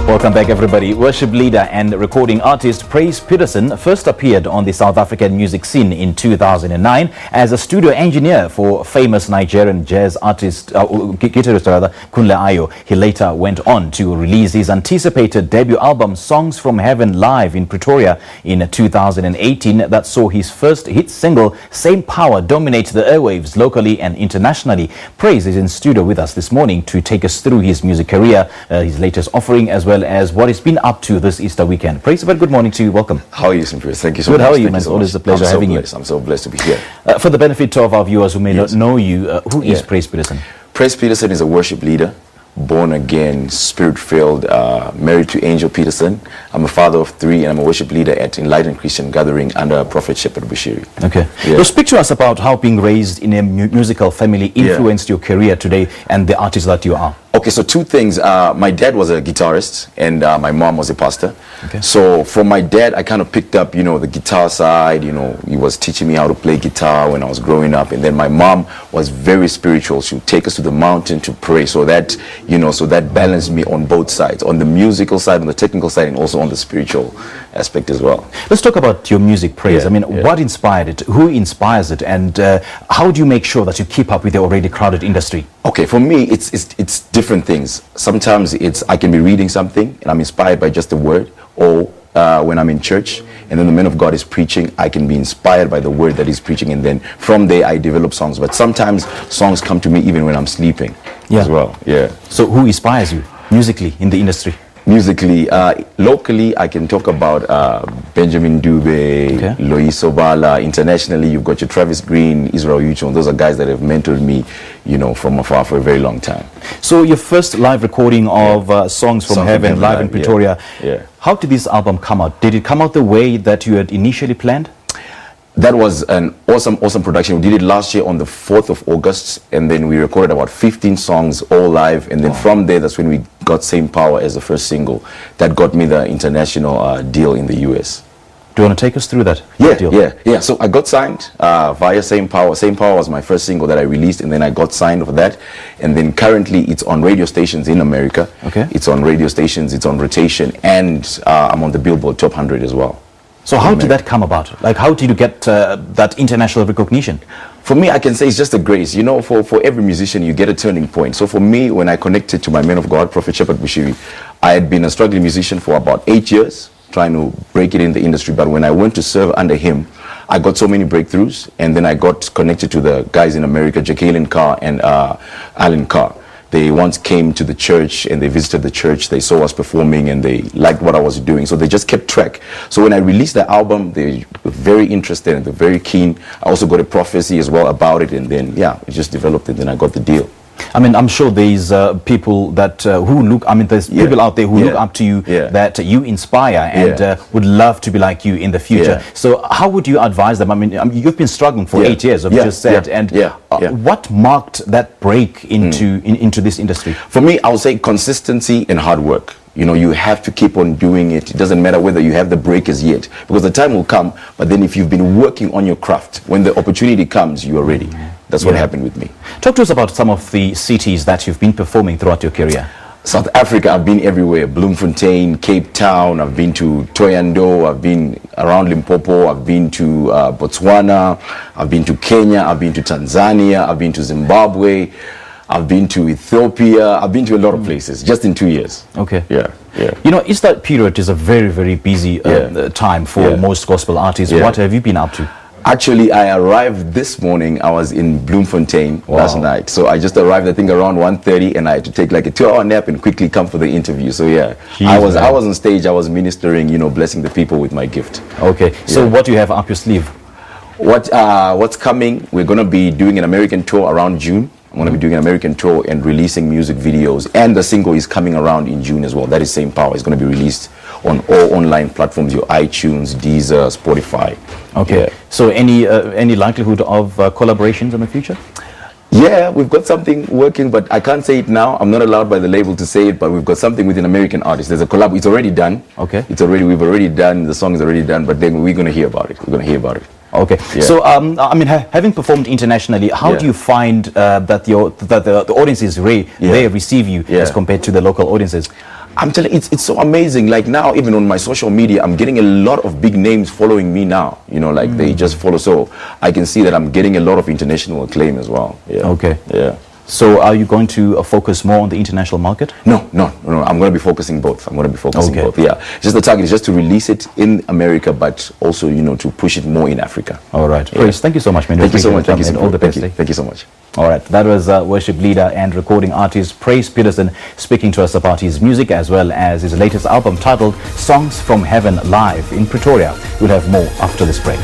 Welcome back, everybody. Worship leader and recording artist Peterson first appeared on the South African music scene in 2009 as a studio engineer for famous Nigerian jazz artist, guitarist Kunle Ayo. He later went on to release his anticipated debut album Songs from Heaven live in Pretoria in 2018 that saw his first hit single Same Power dominate the airwaves locally and internationally. Praise is in studio with us this morning to take us through his music career, his latest offering, as well as what he's been up to this Easter weekend. Praise, very good morning to you. Welcome. How are you, Simpress? Thank you so much. Good, how are you, man? It's always a pleasure having you. I'm so blessed to be here. For the benefit of our viewers who may not know you, who is Praise Peterson? Praise Peterson is a worship leader, born again, spirit-filled, married to Angel Peterson. I'm a father of 3 and I'm a worship leader at Enlightened Christian Gathering under Prophet Shepherd Bushiri. Okay. Yeah. So speak to us about how being raised in a musical family influenced your career today and the artist that you are. Okay, so 2 things. My dad was a guitarist and my mom was a pastor. Okay. So from my dad, I kind of picked up, the guitar side. He was teaching me how to play guitar when I was growing up. And then my mom was very spiritual. She would take us to the mountain to pray. So that, so that balanced me on both sides, on the musical side, on the technical side, and also on the spiritual aspect as well. Let's talk about your music, Praise. What inspired it? Who inspires it? And how do you make sure that you keep up with the already crowded industry? Okay, for me, it's different things. Sometimes I can be reading something and I'm inspired by just the word, or when I'm in church and then the man of God is preaching, I can be inspired by the word that he's preaching, and then from there I develop songs. But sometimes songs come to me even when I'm sleeping as well. Yeah. So who inspires you musically in the industry? Musically, locally, I can talk about Benjamin Dube, Lois Obala. Internationally, you've got your Travis Green, Israel Yuchon. Those are guys that have mentored me, from afar for a very long time. So your first live recording of Songs from Heaven live in Pretoria. Yeah. How did this album come out? Did it come out the way that you had initially planned? That was an awesome production. We did it last year on the 4th of August, and then we recorded about 15 songs all live, and then from there, that's when we got Same Power as the first single. That got me the international deal in the US. Do you want to take us through that deal? Yeah. So I got signed via Same Power. Same Power was my first single that I released, and then I got signed for that. And then currently it's on radio stations in America. Okay. It's on radio stations, it's on rotation, and I'm on the Billboard Top 100 as well. So how did that come about? Like, how did you get that international recognition? For me, I can say it's just a grace. For every musician, you get a turning point. So for me, when I connected to my man of God, Prophet Shepherd Bushiri, I had been a struggling musician for about 8 years, trying to break it in the industry. But when I went to serve under him, I got so many breakthroughs. And then I got connected to the guys in America, Jacqueline Carr and Alan Carr. They once came to the church and they visited the church. They saw us performing and they liked what I was doing. So they just kept track. So when I released the album, they were very interested and they're very keen. I also got a prophecy as well about it. And then, it just developed, and then I got the deal. I'm sure there's people that there's people out there who look up to you, that you inspire and would love to be like you in the future. So how would you advise them? You've been struggling for 8 years, you just said, what marked that break into this industry? For me, I would say consistency and hard work. You have to keep on doing it. It doesn't matter whether you have the breakers yet, because the time will come. But then if you've been working on your craft, when the opportunity comes, you are ready. That's what happened with me. Talk to us about some of the cities that you've been performing throughout your career. South Africa, I've been everywhere. Bloemfontein, Cape Town, I've been to Thohoyandou, I've been around Limpopo, I've been to Botswana, I've been to Kenya, I've been to Tanzania, I've been to Zimbabwe, I've been to Ethiopia, I've been to a lot of places, just in 2 years. Okay. Yeah. Easter period is a very, very busy time for most gospel artists. What have you been up to? Actually, I arrived this morning. I was in Bloemfontein last night. So I just arrived, I think, around 1:30, and I had to take like a 2-hour nap and quickly come for the interview. So I was on stage. I was ministering, blessing the people with my gift. Okay. So what do you have up your sleeve? What's coming? We're going to be doing an American tour around June. I'm going to be doing an American tour and releasing music videos, and the single is coming around in June as well. That is Same Power. It's going to be released on all online platforms, your iTunes, Deezer, Spotify. Okay. So any likelihood of collaborations in the future? Yeah, we've got something working, but I can't say it now. I'm not allowed by the label to say it, but we've got something with an American artist. There's a collab. It's already done. Okay. We've already done. The song is already done, but then we're going to hear about it. Okay. Yeah. So, having performed internationally, how do you find that the audiences they receive you as compared to the local audiences? I'm telling you, it's so amazing. Like now, even on my social media, I'm getting a lot of big names following me now. You know, like they just follow. So I can see that I'm getting a lot of international acclaim as well. Yeah. Okay. Yeah. So are you going to focus more on the international market? No. I'm going to be focusing both. I'm going to be focusing both. Yeah. Just the target is just to release it in America, but also, you know, to push it more in Africa. All right. Yeah. Praise. Thank you so much, man. Thank you so much. Thank you so much. All the best. Thank you so much. All right. That was worship leader and recording artist Praise Peterson speaking to us about his music as well as his latest album titled Songs from Heaven Live in Pretoria. We'll have more after this break.